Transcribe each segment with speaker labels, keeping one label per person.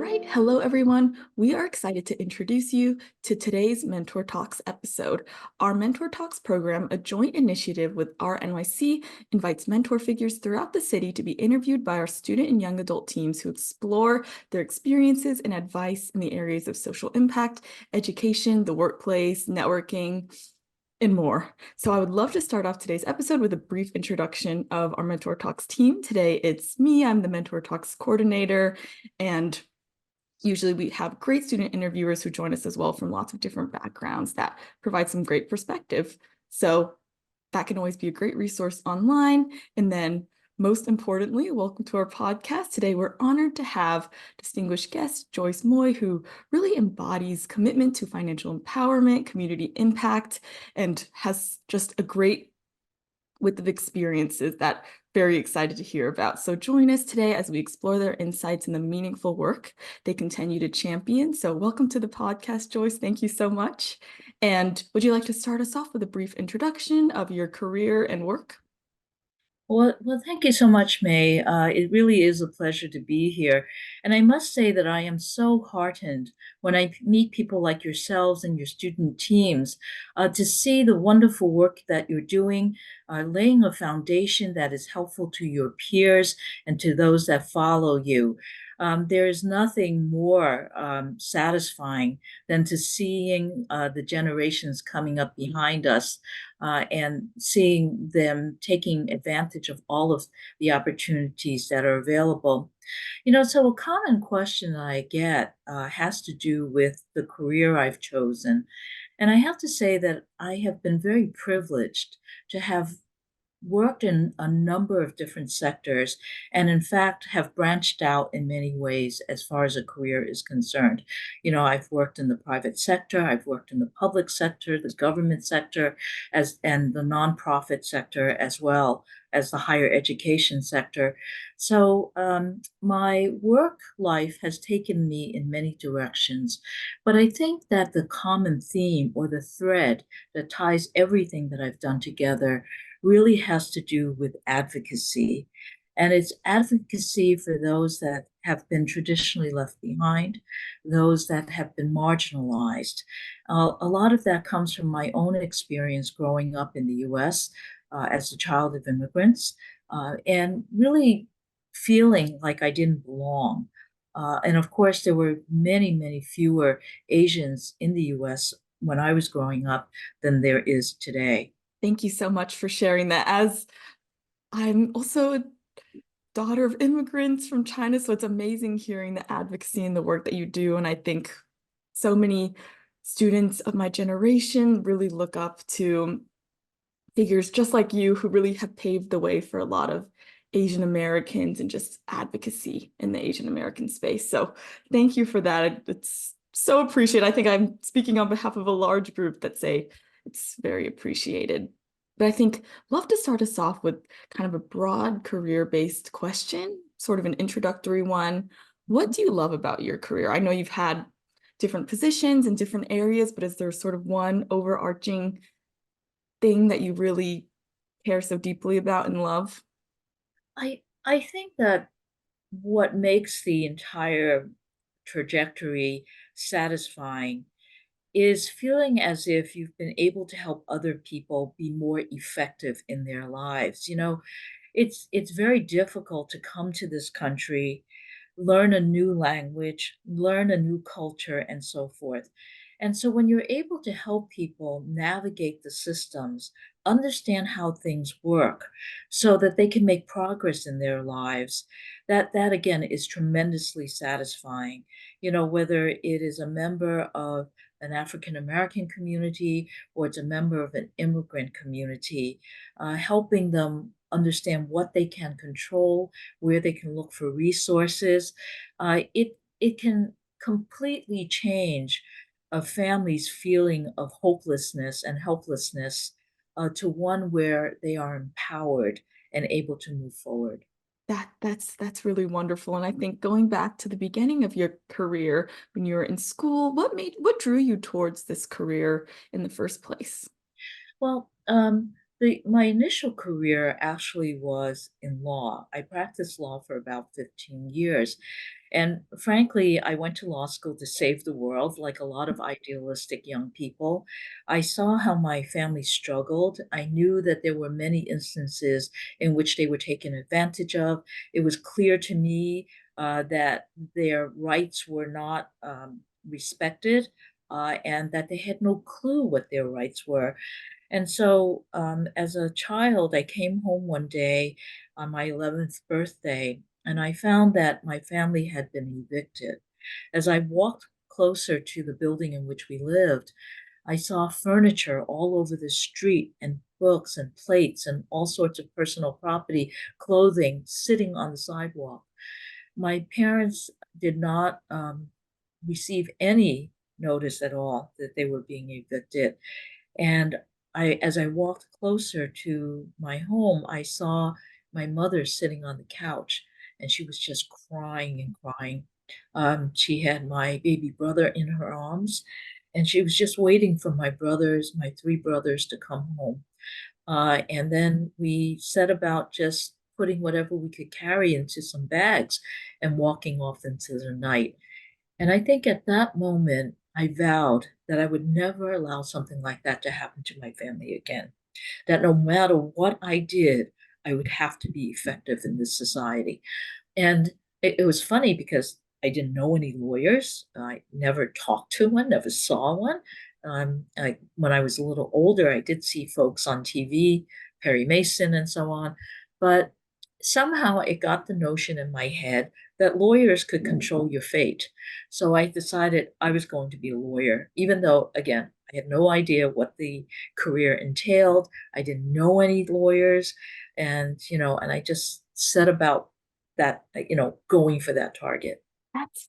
Speaker 1: right, hello everyone. We are excited to introduce you to today's Mentor Talks episode. Our Mentor Talks program, a joint initiative with Our NYC, invites mentor figures throughout the city to be interviewed by our student and young adult teams who explore their experiences and advice in the areas of social impact, education, the workplace, networking, and more. So I would love to start off today's episode with a brief introduction of our Mentor Talks team. Today it's me, I'm the Mentor Talks coordinator, and usually we have great student interviewers who join us as well from lots of different backgrounds that provide some great perspective. So that can always be a great resource online. And then most importantly, welcome to our podcast. Today, we're honored to have distinguished guest Joyce Moy, who really embodies commitment to financial empowerment, community impact, and has just a great width of experiences that very excited to hear about. So join us today as we explore their insights and the meaningful work they continue to champion. So welcome to the podcast, Joyce. Thank you so much. And would you like to start us off with a brief introduction of your career and work?
Speaker 2: Well, thank you so much, May. It really is a pleasure to be here. And I must say that I am so heartened when I meet people like yourselves and your student teams to see the wonderful work that you're doing, laying a foundation that is helpful to your peers and to those that follow you. There is nothing more satisfying than to seeing the generations coming up behind us and seeing them taking advantage of all of the opportunities that are available. So a common question that I get has to do with the career I've chosen. And I have to say that I have been very privileged to have worked in a number of different sectors and in fact have branched out in many ways as far as a career is concerned. I've worked in the private sector, I've worked in the public sector, the government sector, and the nonprofit sector, as well as the higher education sector. So my work life has taken me in many directions, but I think that the common theme or the thread that ties everything that I've done together really has to do with advocacy. And it's advocacy for those that have been traditionally left behind, those that have been marginalized. A lot of that comes from my own experience growing up in the US as a child of immigrants and really feeling like I didn't belong. And of course, there were many, many fewer Asians in the US when I was growing up than there is today.
Speaker 1: Thank you so much for sharing that. As I'm also a daughter of immigrants from China, so it's amazing hearing the advocacy and the work that you do. And I think so many students of my generation really look up to figures just like you who really have paved the way for a lot of Asian Americans and just advocacy in the Asian American space. So thank you for that. It's so appreciated. I think I'm speaking on behalf of a large group that say it's very appreciated. But I think love to start us off with kind of a broad career-based question, sort of an introductory one. What do you love about your career? I know you've had different positions in different areas, but is there sort of one overarching thing that you really care so deeply about and love?
Speaker 2: I think that what makes the entire trajectory satisfying is feeling as if you've been able to help other people be more effective in their lives. It's very difficult to come to this country, learn a new language, learn a new culture, and so forth. And so when you're able to help people navigate the systems, understand how things work so that they can make progress in their lives, that again is tremendously satisfying. Whether it is a member of an African American community or it's a member of an immigrant community, helping them understand what they can control, where they can look for resources. It can completely change a family's feeling of hopelessness and helplessness to one where they are empowered and able to move forward.
Speaker 1: That's really wonderful. And I think going back to the beginning of your career when you were in school, what drew you towards this career in the first place?
Speaker 2: Well, My initial career actually was in law. I practiced law for about 15 years. And frankly, I went to law school to save the world, like a lot of idealistic young people. I saw how my family struggled. I knew that there were many instances in which they were taken advantage of. It was clear to me that their rights were not respected, and that they had no clue what their rights were. And so, as a child, I came home one day on my 11th birthday, and I found that my family had been evicted. As I walked closer to the building in which we lived, I saw furniture all over the street and books and plates and all sorts of personal property, clothing sitting on the sidewalk. My parents did not receive any notice at all that they were being evicted. And as I walked closer to my home, I saw my mother sitting on the couch, and she was just crying and crying. She had my baby brother in her arms, and she was just waiting for my three brothers to come home. And then we set about just putting whatever we could carry into some bags and walking off into the night. And I think at that moment, I vowed that I would never allow something like that to happen to my family again. That no matter what I did, I would have to be effective in this society. And it was funny because I didn't know any lawyers. I never talked to one, never saw one. When I was a little older, I did see folks on TV, Perry Mason and so on. But somehow it got the notion in my head that lawyers could control your fate. So I decided I was going to be a lawyer, even though, again, I had no idea what the career entailed. I didn't know any lawyers. And I just set about that, going for that target.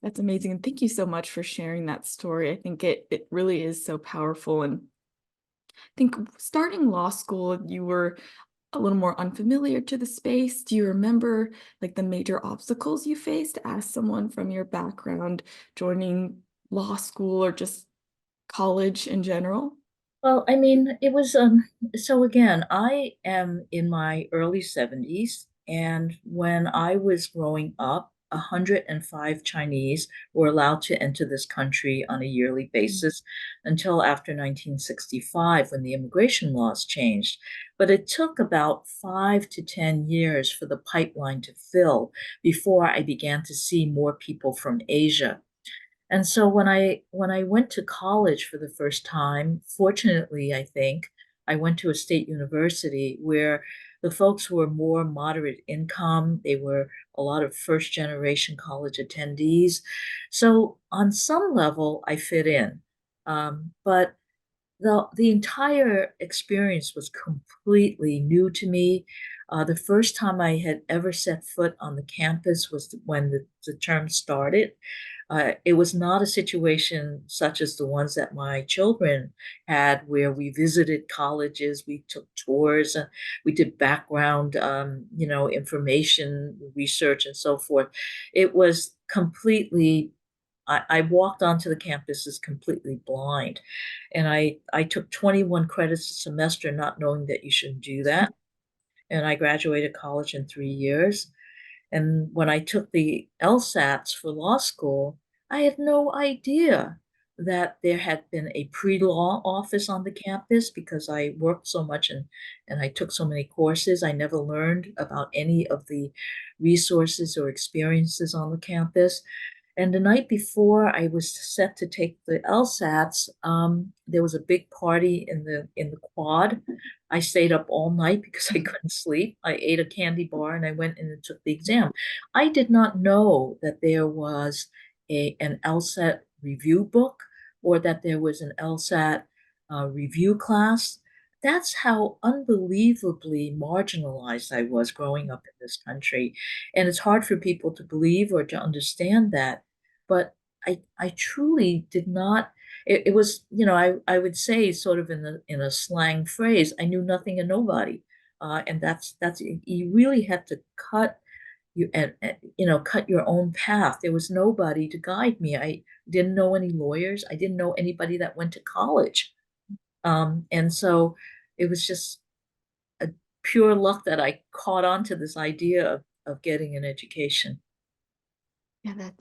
Speaker 1: That's amazing. And thank you so much for sharing that story. I think it really is so powerful. And I think starting law school, you were a little more unfamiliar to the space. Do you remember like the major obstacles you faced as someone from your background joining law school or just college in general?
Speaker 2: Well, I mean, it was so again, I am in my early 70s, and when I was growing up, 105 Chinese were allowed to enter this country on a yearly
Speaker 1: Mm.
Speaker 2: basis until after 1965 when the immigration laws changed. But it took about 5 to 10 years for the pipeline to fill before I began to see more people from Asia. And so when I went to college for the first time, fortunately, I think I went to a state university where the folks were more moderate income. They were a lot of first generation college attendees. So on some level, I fit in. But the entire experience was completely new to me. The first time I had ever set foot on the campus was when the term started. It was not a situation such as the ones that my children had, where we visited colleges, we took tours, and we did background, information research and so forth. It was completely. I walked onto the campuses completely blind, and I took 21 credits a semester, not knowing that you shouldn't do that. And I graduated college in 3 years. And when I took the LSATs for law school, I had no idea that there had been a pre-law office on the campus because I worked so much and I took so many courses. I never learned about any of the resources or experiences on the campus. And the night before I was set to take the LSATs, there was a big party in the quad. I stayed up all night because I couldn't sleep. I ate a candy bar and I went in and took the exam. I did not know that there was an LSAT review book or that there was an LSAT review class. That's how unbelievably marginalized I was growing up in this country. And it's hard for people to believe or to understand that. But I truly did not. It was, I would say sort of in a slang phrase, I knew nothing and nobody. And that's you really had to cut you and cut your own path. There was nobody to guide me. I didn't know any lawyers. I didn't know anybody that went to college. And so it was just pure luck that I caught on to this idea of getting an education.
Speaker 1: Yeah,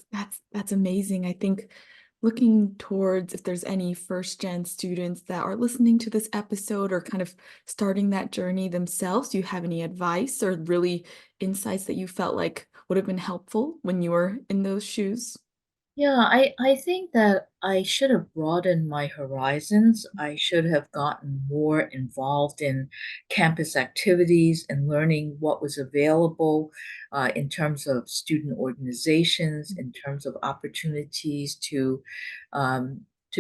Speaker 1: that's amazing. I think looking towards if there's any first gen students that are listening to this episode or kind of starting that journey themselves, do you have any advice or really insights that you felt like would have been helpful when you were in those shoes?
Speaker 2: Yeah, I think that I should have broadened my horizons. I should have gotten more involved in campus activities and learning what was available in terms of student organizations, in terms of opportunities to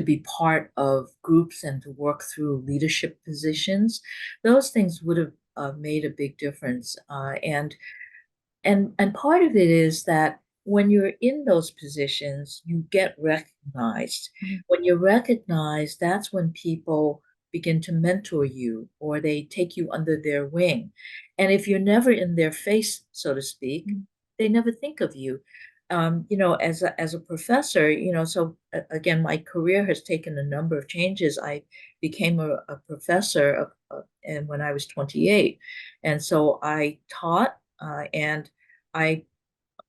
Speaker 2: be part of groups and to work through leadership positions. Those things would have made a big difference. And part of it is that when you're in those positions, you get recognized.
Speaker 1: Mhm,
Speaker 2: When you're recognized, that's when people begin to mentor you or they take you under their wing. And if you're never in their face, so to speak,
Speaker 1: mhm,
Speaker 2: they never think of you. As a professor, so again, my career has taken a number of changes. I became a professor and when I was 28, and so I taught and I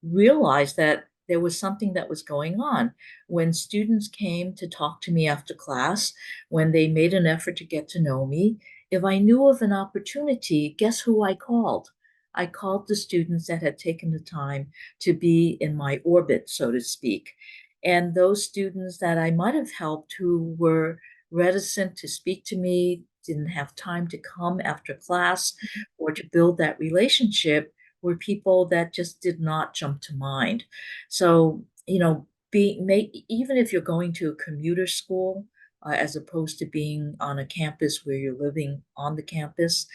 Speaker 2: realized that there was something that was going on. When students came to talk to me after class, when they made an effort to get to know me, if I knew of an opportunity, guess who I called? I called the students that had taken the time to be in my orbit, so to speak. And those students that I might have helped who were reticent to speak to me, didn't have time to come after class
Speaker 1: mhm.
Speaker 2: or to build that relationship, were people that just did not jump to mind. So, even if you're going to a commuter school, as opposed to being on a campus where you're living on the campus,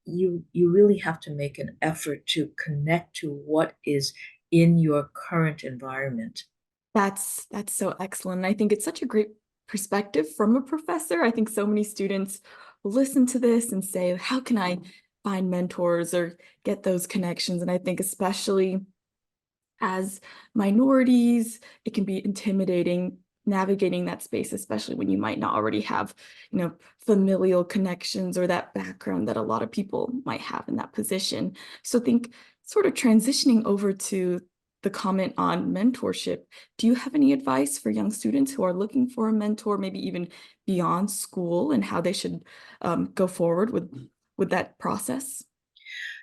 Speaker 2: you really have to make an effort to connect to what is in your current environment.
Speaker 1: That's so excellent. I think it's such a great perspective from a professor. I think so many students will listen to this and say, how can I find mentors or get those connections? And I think especially as minorities, it can be intimidating navigating that space, especially when you might not already have, familial connections or that background that a lot of people might have in that position. So I think sort of transitioning over to the comment on mentorship, do you have any advice for young students who are looking for a mentor, maybe even beyond school, and how they should go forward with that process?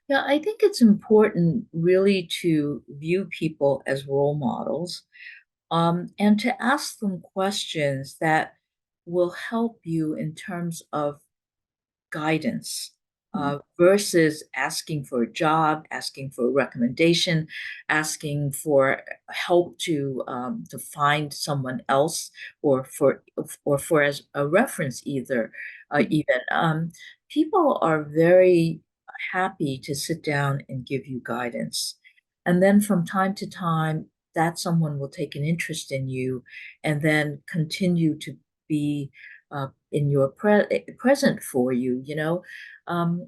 Speaker 2: Yeah, I think it's important really to view people as role models, and to ask them questions that will help you in terms of guidance,
Speaker 1: Mhm,
Speaker 2: versus asking for a job, asking for a recommendation, asking for help to find someone else, or for as a reference either.
Speaker 1: mhm.
Speaker 2: Even people are very happy to sit down and give you guidance, and then from time to time, that someone will take an interest in you, and then continue to be in your present for you,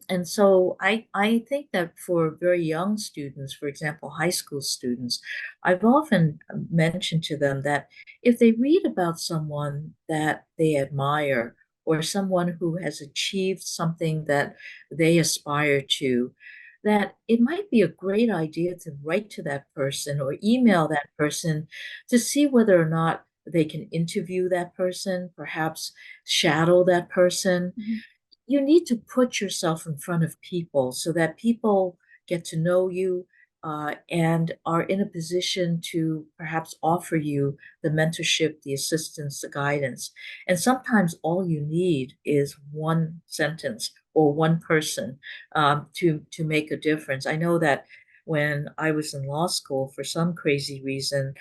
Speaker 2: and so I think that for very young students, for example, high school students, I've often mentioned to them that if they read about someone that they admire or someone who has achieved something that they aspire to, that it might be a great idea to write to that person or email that person to see whether or not they can interview that person, perhaps shadow that person.
Speaker 1: Mhm.
Speaker 2: You need to put yourself in front of people so that people get to know you, and are in a position to perhaps offer you the mentorship, the assistance, the guidance. And sometimes all you need is one sentence or one person, to make a difference. I know that when I was in law school, for some crazy reason,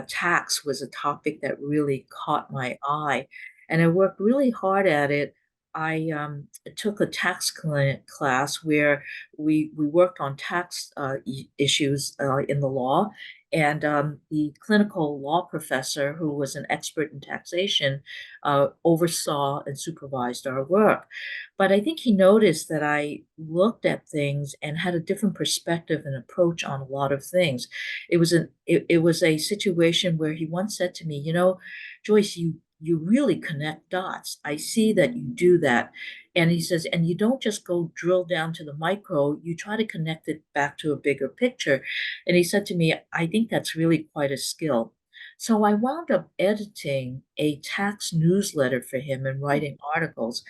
Speaker 2: tax was a topic that really caught my eye, and I worked really hard at it. I took a tax class where we worked on tax issues in the law, and the clinical law professor, who was an expert in taxation, oversaw and supervised our work. But I think he noticed that I looked at things and had a different perspective and approach on a lot of things. It was a situation where he once said to me, Joyce, you really connect dots. I see that you do that. And he says, and you don't just go drill down to the micro, you try to connect it back to a bigger picture. And he said to me, I think that's really quite a skill. So I wound up editing a tax newsletter for him and writing articles.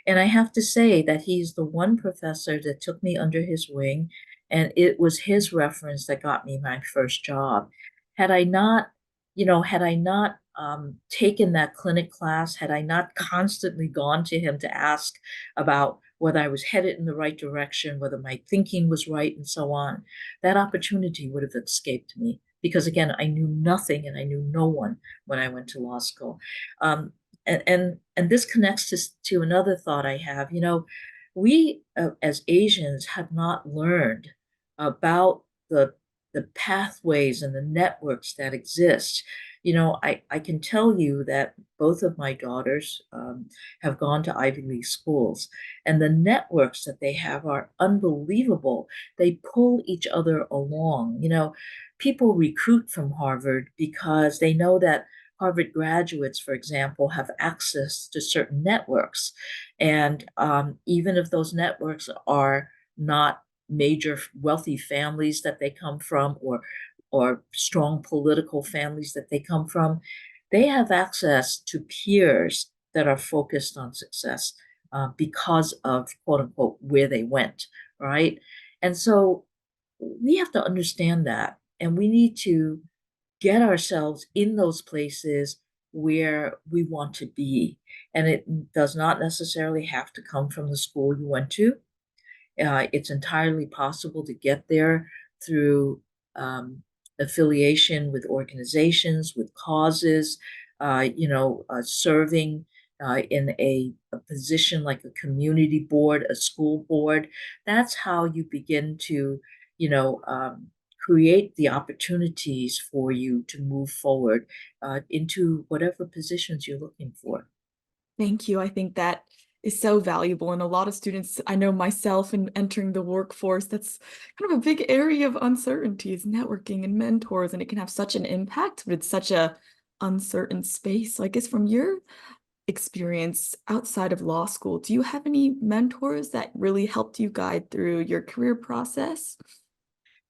Speaker 2: And I have to say that he's the one professor that took me under his wing, and it was his reference that got me my first job. Had I not, had I not taken that clinic class, had I not constantly gone to him to ask about whether I was headed in the right direction, whether my thinking was right, and so on, that opportunity would have escaped me. Because again, I knew nothing and I knew no one when I went to law school. Um, and this connects to another thought I have. We as Asians have not learned about the pathways and the networks that exist. I can tell you that both of my daughters have gone to Ivy League schools, and the networks that they have are unbelievable. They pull each other along. People recruit from Harvard because they know that Harvard graduates, for example, have access to certain networks. And even if those networks are not major wealthy families that they come from, or strong political families that they come from, they have access to peers that are focused on success because of quote unquote where they went, right? And so we have to understand that, and we need to get ourselves in those places where we want to be. And it does not necessarily have to come from the school you went to. It's entirely possible to get there through affiliation with organizations, with causes, serving in a position like a community board, a school board. That's how you begin to, you know, um, create the opportunities for you to move forward into whatever positions you're looking for.
Speaker 1: Thank you. I think that is so valuable. And a lot of students, I know myself in entering the workforce, that's kind of a big area of uncertainty is networking and mentors, and it can have such an impact, but it's such a uncertain space. So I guess from your experience outside of law school, do you have any mentors that really helped you guide through your career process?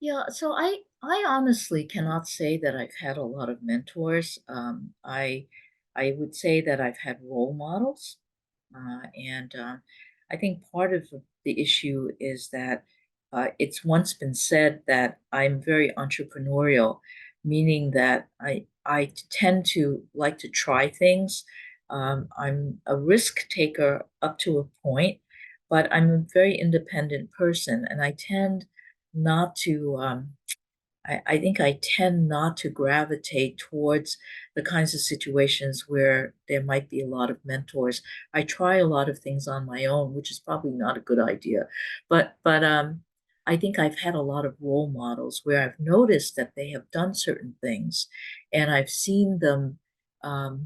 Speaker 2: Yeah, so I honestly cannot say that I've had a lot of mentors. I would say that I've had role models, and I think part of the issue is that it's once been said that I'm very entrepreneurial, meaning that I tend to like to try things. I'm a risk taker up to a point, but I'm a very independent person, and I tend not to I think I tend not to gravitate towards the kinds of situations where there might be a lot of mentors. I try a lot of things on my own, which is probably not a good idea. But I think I've had a lot of role models where I've noticed that they have done certain things, and I've seen them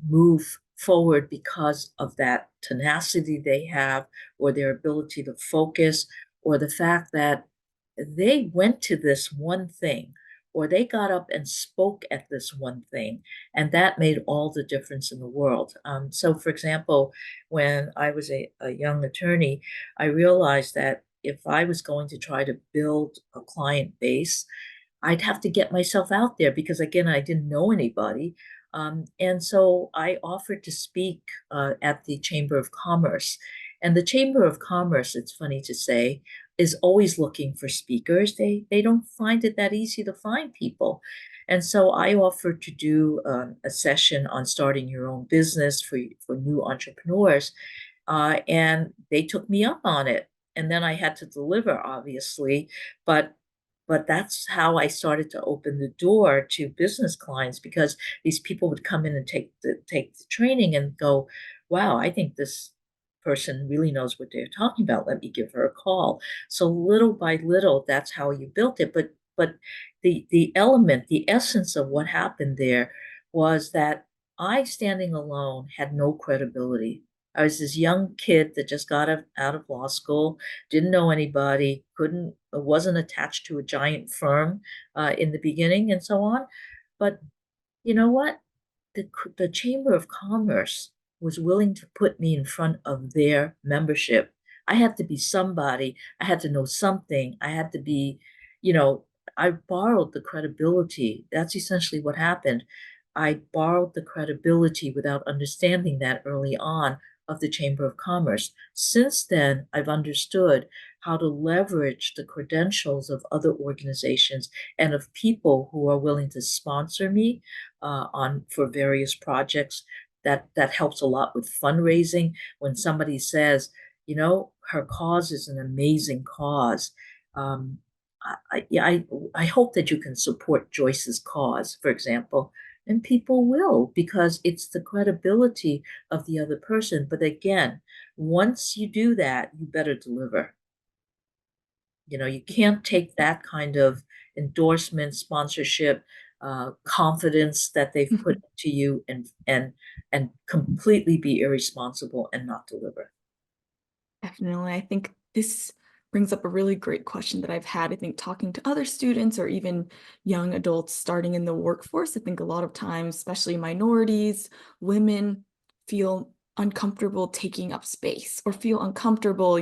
Speaker 2: move forward because of that tenacity they have, or their ability to focus, or the fact that they went to this one thing, or they got up and spoke at this one thing, and that made all the difference in the world. So, for example, when I was a young attorney, I realized that if I was going to try to build a client base, I'd have to get myself out there because, again, I didn't know anybody. And so I offered to speak at the Chamber of Commerce. And the Chamber of Commerce, it's funny to say, is always looking for speakers. They don't find it that easy to find people. And so I offered to do a session on starting your own business for new entrepreneurs. And they took me up on it. And then I had to deliver, obviously, but that's how I started to open the door to business clients, because these people would come in and take the training and go, wow, I think this person really knows what they're talking about. Let me give her a call. So little by little, that's how you built it. But the essence of what happened there was that I, standing alone, had no credibility. I was this young kid that just got out of law school, didn't know anybody, wasn't attached to a giant firm in the beginning, and so on. But you know what? the Chamber of Commerce was willing to put me in front of their membership. I had to be somebody. I had to know something. I had to be, you know, I borrowed the credibility. That's essentially what happened. I borrowed the credibility without understanding that early on of the Chamber of Commerce. Since then, I've understood how to leverage the credentials of other organizations and of people who are willing to sponsor me on for various projects. That helps a lot with fundraising. When somebody says, her cause is an amazing cause. Um, I hope that you can support Joyce's cause, for example. And people will, because it's the credibility of the other person. But again, once you do that, you better deliver. You can't take that kind of endorsement, sponsorship, confidence that they've put into you and completely be irresponsible and not deliver.
Speaker 1: Definitely. I think this brings up a really great question that I've had. I think talking to other students or even young adults starting in the workforce, I think a lot of times, especially minorities, women feel uncomfortable taking up space or feel uncomfortable,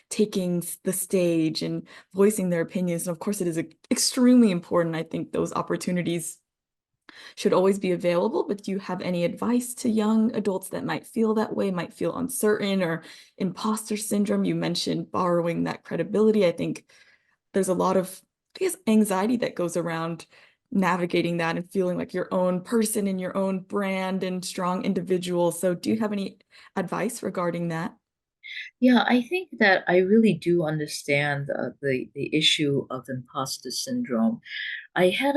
Speaker 1: taking the stage and voicing their opinions. And of course, it is extremely important. I think those opportunities should always be available, but do you have any advice to young adults that might feel that way, might feel uncertain or imposter syndrome? You mentioned borrowing that credibility. I think there's a lot of, anxiety that goes around navigating that and feeling like your own person and your own brand and strong individual. So do you have any advice regarding that?
Speaker 2: Yeah, I think that I really do understand the issue of imposter syndrome. I had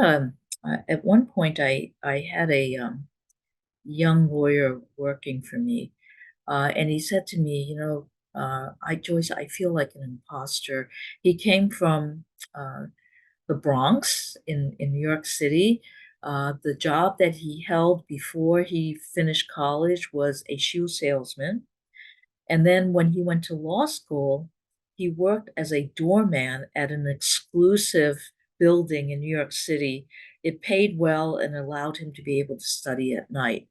Speaker 2: at one point I had a young lawyer working for me, and he said to me, I Joyce, I feel like an imposter. He came from the Bronx in New York City. The job that he held before he finished college was a shoe salesman. And then when he went to law school, he worked as a doorman at an exclusive building in New York City. It paid well and allowed him to be able to study at night.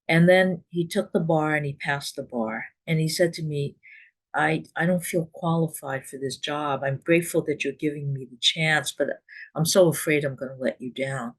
Speaker 2: And then he took the bar and he passed the bar. And he said to me, I don't feel qualified for this job. I'm grateful that you're giving me the chance, but I'm so afraid I'm going to let you down.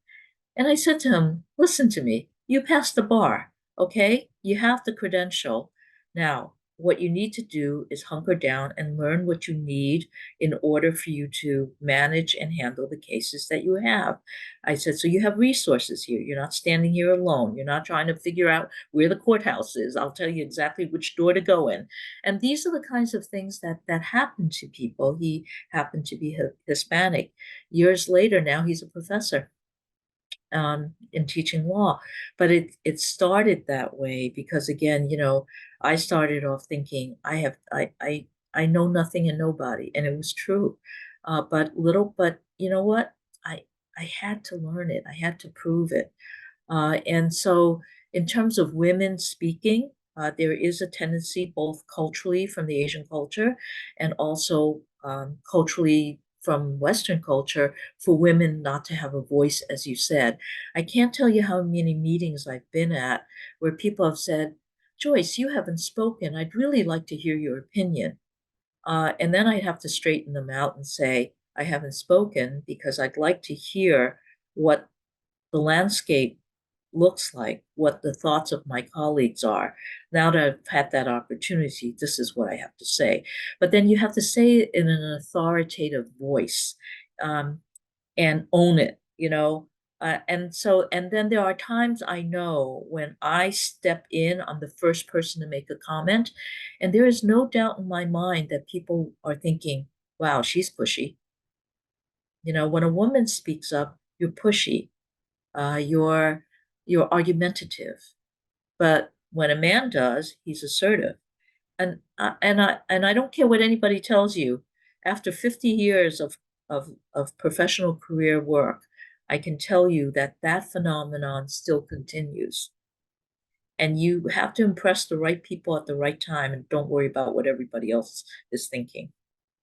Speaker 2: And I said to him, listen to me. You passed the bar, okay? You have the credential. Now, what you need to do is hunker down and learn what you need in order for you to manage and handle the cases that you have. I said, so you have resources here. You're not standing here alone. You're not trying to figure out where the courthouse is. I'll tell you exactly which door to go in. And these are the kinds of things that happen to people. He happened to be Hispanic. Years later, now he's a professor in teaching law. But it started that way because again, I started off thinking I know nothing and nobody, and it was true. But you know what? I had to learn it. I had to prove it. And so, in terms of women speaking, there is a tendency, both culturally from the Asian culture and also culturally from Western culture, for women not to have a voice, as you said. I can't tell you how many meetings I've been at where people have said, Joyce, you haven't spoken. I'd really like to hear your opinion. And then I'd have to straighten them out and say, I haven't spoken because I'd like to hear what the landscape looks like, what the thoughts of my colleagues are. Now that I've had that opportunity, this is what I have to say. But then you have to say it in an authoritative voice, um, and own it, and then there are times I know when I step in, I'm the first person to make a comment, and there is no doubt in my mind that people are thinking, wow, she's pushy. When a woman speaks up, you're pushy, you're argumentative. But when a man does, he's assertive. And I don't care what anybody tells you. After 50 years of professional career work, I can tell you that that phenomenon still continues. And you have to impress the right people at the right time and don't worry about what everybody else is thinking.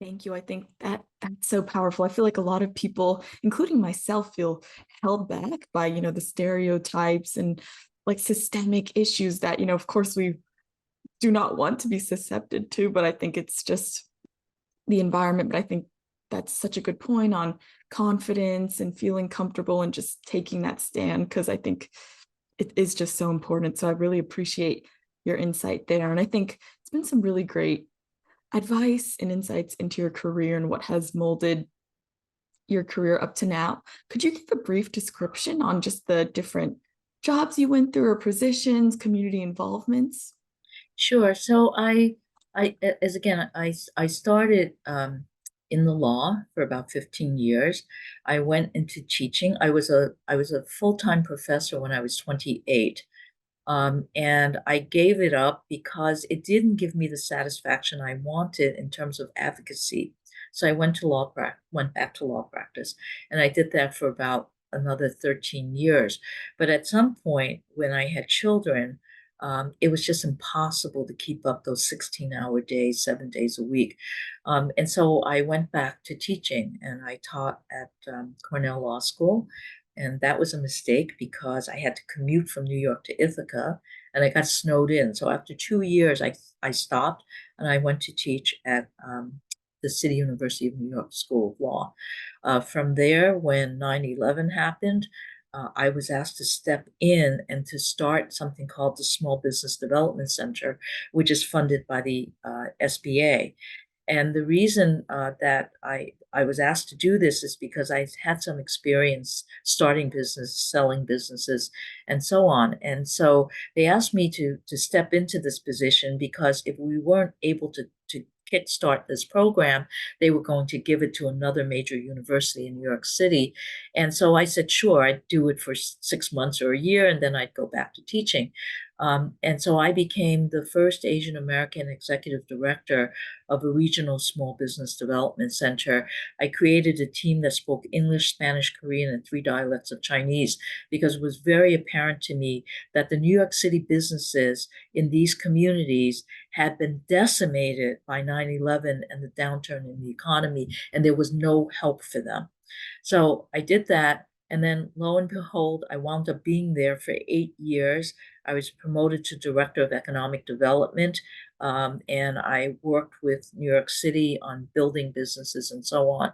Speaker 1: Thank you. I think that that's so powerful. I feel like a lot of people, including myself, feel held back by, the stereotypes and like systemic issues that, of course we do not want to be susceptible to, but I think it's just the environment. But I think that's such a good point on confidence and feeling comfortable and just taking that stand, because I think it is just so important. So I really appreciate your insight there. And I think it's been some really great advice and insights into your career and what has molded your career up to now. Could you give a brief description on just the different jobs you went through or positions, community involvements?
Speaker 2: Sure. So as again, I started in the law for about 15 years. I went into teaching. I was a full-time professor when I was 28. And I gave it up because it didn't give me the satisfaction I wanted in terms of advocacy. So I went back to law practice, and I did that for about another 13 years. But at some point, when I had children, it was just impossible to keep up those 16-hour days, 7 days a week. And so I went back to teaching, and I taught at Cornell Law School. And that was a mistake because I had to commute from New York to Ithaca, and I got snowed in. So after 2 years, I stopped and I went to teach at the City University of New York School of Law. From there, when 9/11 happened, I was asked to step in and to start something called the Small Business Development Center, which is funded by the SBA. And the reason that I was asked to do this is because I had some experience starting business, selling businesses, and so on. And so they asked me to step into this position because if we weren't able to kickstart this program, they were going to give it to another major university in New York City. And so I said, sure, I'd do it for 6 months or a year, and then I'd go back to teaching. And so I became the first Asian American executive director of a regional small business development center. I created a team that spoke English, Spanish, Korean, and 3 dialects of Chinese because it was very apparent to me that the New York City businesses in these communities had been decimated by 9/11 and the downturn in the economy, and there was no help for them. So I did that. And then lo and behold, I wound up being there for 8 years. I was promoted to Director of Economic Development, and I worked with New York City on building businesses and so on.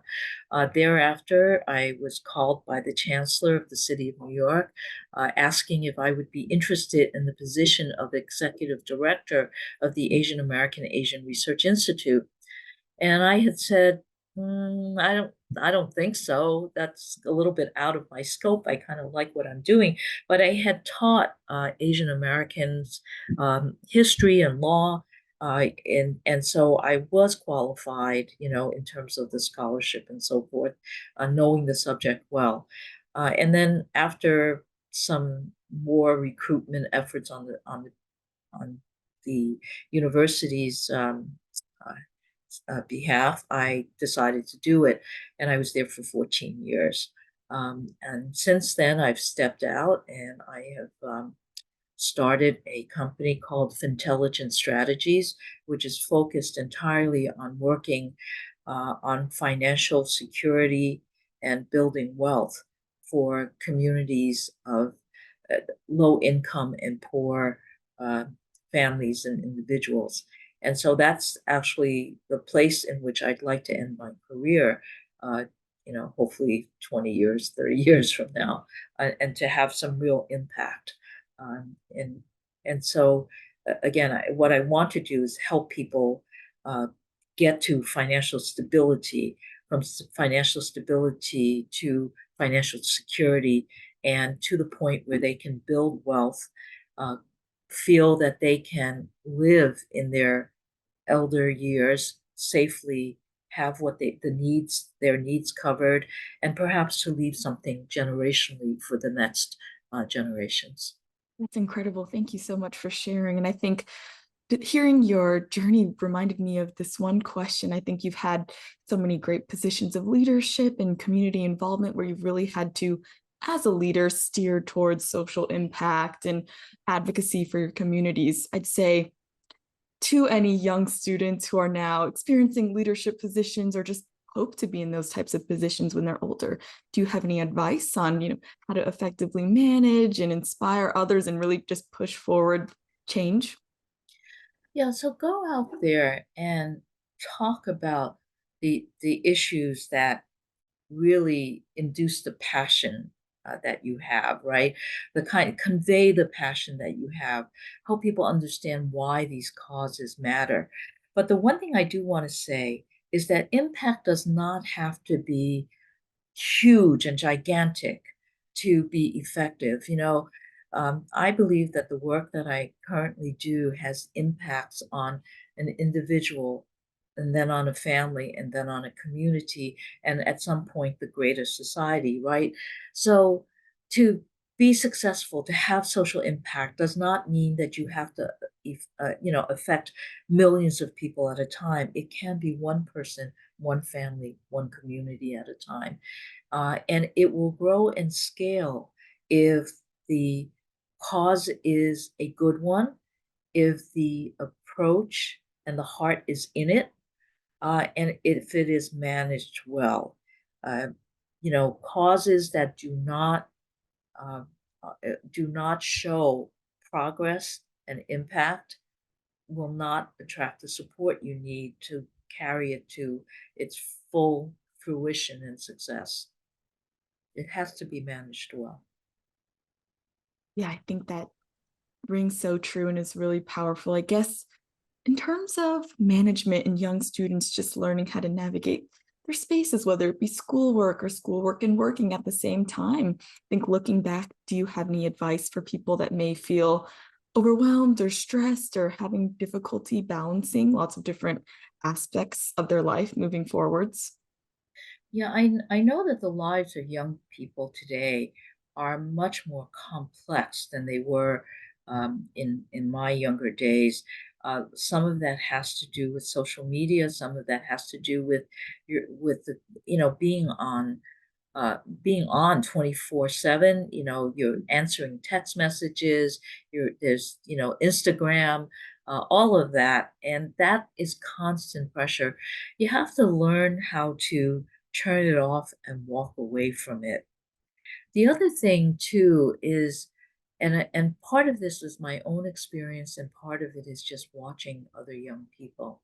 Speaker 2: Thereafter, I was called by the Chancellor of the City of New York, asking if I would be interested in the position of Executive Director of the Asian American Asian Research Institute. And I had said, I don't think so. That's a little bit out of my scope. I kind of like what I'm doing, but I had taught Asian Americans history and law, and so I was qualified, in terms of the scholarship and so forth, knowing the subject well. And then after some more recruitment efforts on the university's uh, behalf, I decided to do it, and I was there for 14 years. And since then, I've stepped out and I have started a company called Fintelligent Strategies, which is focused entirely on working on financial security and building wealth for communities of uh, low income and poor uh, families and individuals. And so that's actually the place in which I'd like to end my career, uh, hopefully 20 years, 30 years from now, and to have some real impact. And so, again, what I want to do is help people uh, get to financial stability, from financial stability to financial security, and to the point where they can build wealth, uh, feel that they can live in their elder years safely, have their needs covered, and perhaps to leave something generationally for the next generations.
Speaker 1: That's incredible. Thank you so much for sharing. And I think hearing your journey reminded me of this one question. I think you've had so many great positions of leadership and community involvement where you've really had to, as a leader, steer towards social impact and advocacy for your communities. I'd say to any young students who are now experiencing leadership positions or just hope to be in those types of positions when they're older? Do you have any advice on, how to effectively manage and inspire others and really just push forward change?
Speaker 2: Yeah, so go out there and talk about the issues that really induce the passion that you have, right? The kind convey the passion that you have, help people understand why these causes matter. But the one thing I do want to say is that impact does not have to be huge and gigantic to be effective. I believe that the work that I currently do has impacts on an individual, and then on a family, and then on a community, and at some point, the greater society, right? So, to be successful, to have social impact, does not mean that you have to, affect millions of people at a time. It can be one person, one family, one community at a time. And it will grow and scale if the cause is a good one, if the approach and the heart is in it, and if it is managed well. Uh, Causes that uh, do not show progress and impact will not attract the support you need to carry it to its full fruition and success. It has to be managed well.
Speaker 1: Yeah, I think that rings so true and is really powerful. I guess in terms of management and young students just learning how to navigate their spaces, whether it be schoolwork and working at the same time, I think looking back, do you have any advice for people that may feel overwhelmed or stressed or having difficulty balancing lots of different aspects of their life moving forwards?
Speaker 2: Yeah, I know that the lives of young people today are much more complex than they were in my younger days. Some of that has to do with social media. Some of that has to do with with the being on 24/7. You're answering text messages, there's Instagram, all of that, and that is constant pressure. You have to learn how to turn it off and walk away from it. The other thing too is, and part of this is my own experience, and part of it is just watching other young people.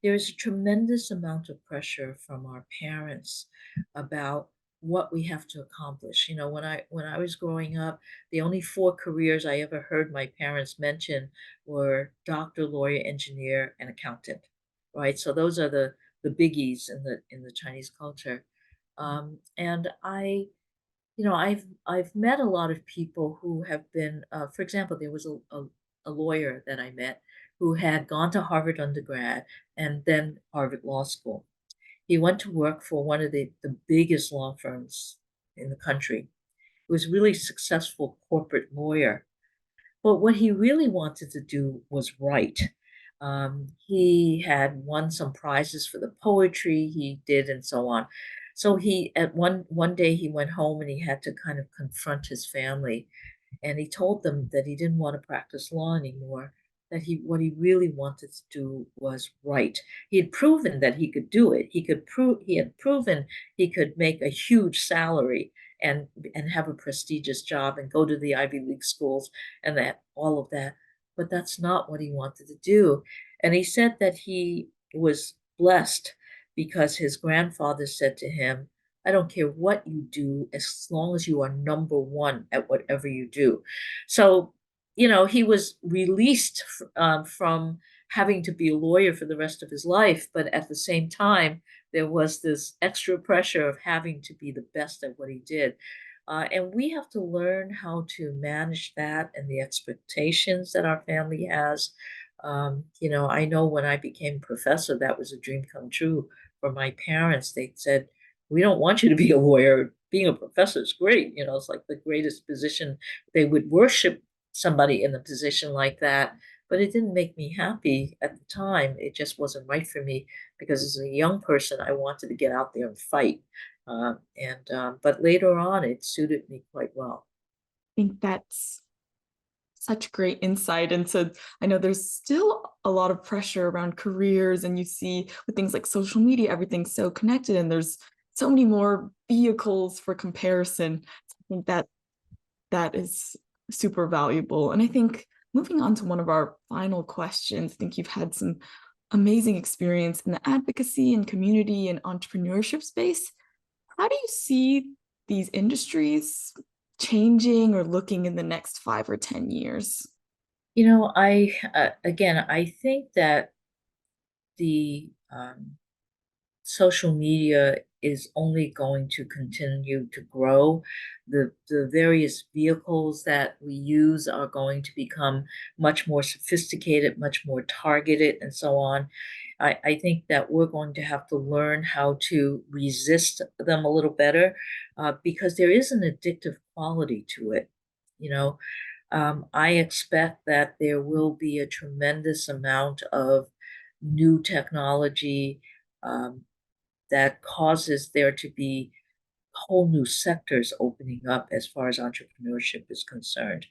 Speaker 2: There is a tremendous amount of pressure from our parents about what we have to accomplish. When I was growing up, the only four careers I ever heard my parents mention were doctor, lawyer, engineer, and accountant. Right? So those are the biggies in the Chinese culture. And I've met a lot of people who have been, for example, there was a lawyer that I met who had gone to Harvard undergrad and then Harvard Law School. He went to work for one of the biggest law firms in the country. He was a really successful corporate lawyer, but what he really wanted to do was write. He had won some prizes for the poetry he did and so on. So he at one day he went home and he had to kind of confront his family, and he told them that he didn't want to practice law anymore, that he what he really wanted to do was write. He had proven that he could do it. He had proven he could make a huge salary and have a prestigious job and go to the Ivy League schools and that all of that. But that's not what he wanted to do. And he said that he was blessed because his grandfather said to him, I don't care what you do as long as you are number one at whatever you do. So, he was released from having to be a lawyer for the rest of his life. But at the same time, there was this extra pressure of having to be the best at what he did. And we have to learn how to manage that and the expectations that our family has. I know when I became a professor, that was a dream come true for my parents. They said, we don't want you to be a lawyer. Being a professor is great. It's like the greatest position. They would worship somebody in a position like that, but it didn't make me happy at the time. It just wasn't right for me because as a young person, I wanted to get out there and fight. But later on, it suited me quite well.
Speaker 1: I think that's such great insight into, I know there's still a lot of pressure around careers, and you see with things like social media, everything's so connected and there's so many more vehicles for comparison. I think that is super valuable. And I think moving on to one of our final questions, I think you've had some amazing experience in the advocacy and community and entrepreneurship space. How do you see these industries changing or looking in the next 5 or 10 years?
Speaker 2: I think that the social media is only going to continue to grow. The various vehicles that we use are going to become much more sophisticated, much more targeted, and so on. I think that we're going to have to learn how to resist them a little better because there is an addictive quality to it. You know, I expect that there will be a tremendous amount of new technology um, that causes there to be whole new sectors opening up as far as entrepreneurship is concerned.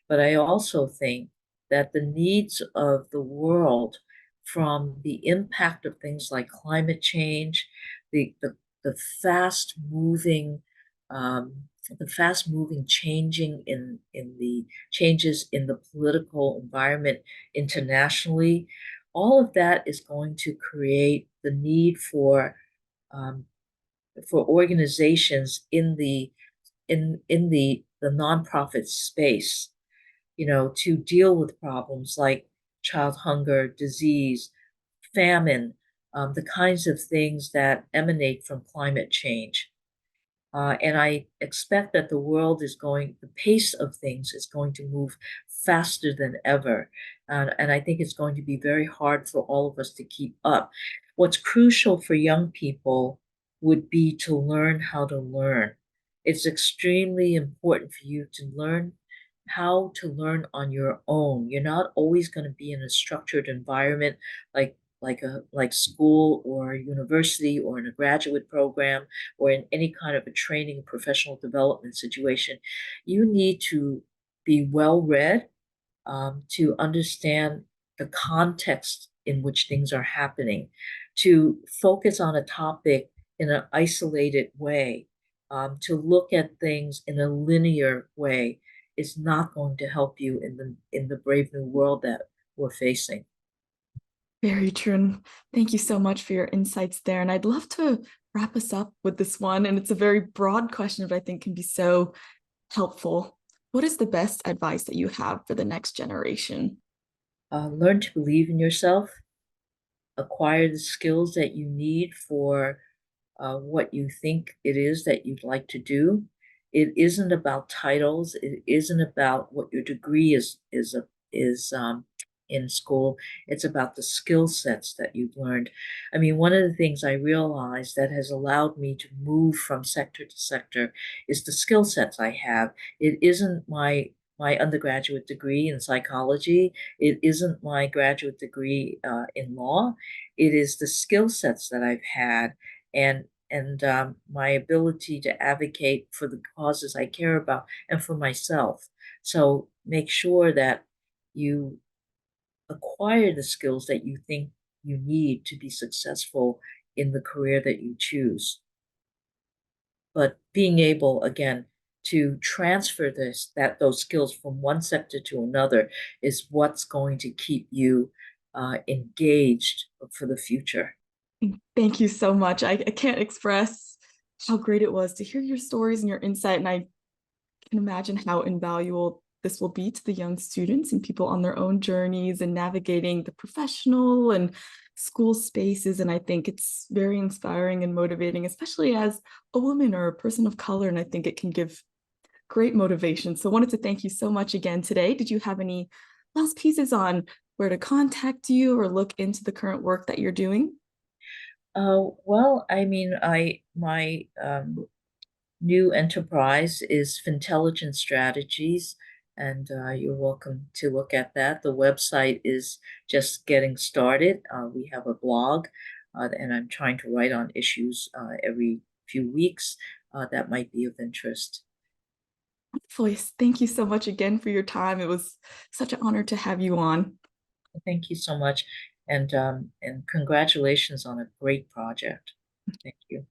Speaker 2: But I also think that the needs of the world, from the impact of things like climate change, the the, the fast moving um, the fast moving changing in the changes in the political environment internationally, all of that is going to create the need um, for organizations in the nonprofit space, to deal with problems like child hunger, disease, famine, the kinds of things that emanate from climate change. And I expect that the pace of things is going to move faster than ever. And I think it's going to be very hard for all of us to keep up. What's crucial for young people would be to learn how to learn. It's extremely important for you to learn how to learn on your own. You're not always going to be in a structured environment like school or university or in a graduate program or in any kind of a training professional development situation. You need to be well read to understand the context in which things are happening, to focus on a topic in an isolated way, to look at things in a linear way is not going to help you in the brave new world that we're facing.
Speaker 1: Very true. And thank you so much for your insights there. And I'd love to wrap us up with this one. And it's a very broad question, but I think can be so helpful. What is the best advice that you have for the next generation?
Speaker 2: Learn to believe in yourself, acquire the skills that you need for what you think it is that you'd like to do. It isn't about titles. It isn't about what your degree is in school. It's about the skill sets that you've learned. I mean, one of the things I realized that has allowed me to move from sector to sector is the skill sets I have. It isn't my undergraduate degree in psychology. It isn't my graduate degree in law. It is the skill sets that I've had and my ability to advocate for the causes I care about and for myself. So make sure that you acquire the skills that you think you need to be successful in the career that you choose. But being able, again, to transfer those skills from one sector to another is what's going to keep you engaged for the future.
Speaker 1: Thank you so much. I can't express how great it was to hear your stories and your insight. And I can imagine how invaluable this will be to the young students and people on their own journeys and navigating the professional and school spaces. And I think it's very inspiring and motivating, especially as a woman or a person of color. And I think it can give great motivation. So I wanted to thank you so much again today. Did you have any last pieces on where to contact you or look into the current work that you're doing?
Speaker 2: Well, I mean, I my new enterprise is Fintelligent Strategies, and you're welcome to look at that. The website is just getting started. We have a blog, and I'm trying to write on issues every few weeks that might be of interest.
Speaker 1: Voice, thank you so much again for your time. It was such an honor to have you on.
Speaker 2: Thank you so much, and congratulations on a great project. Thank you.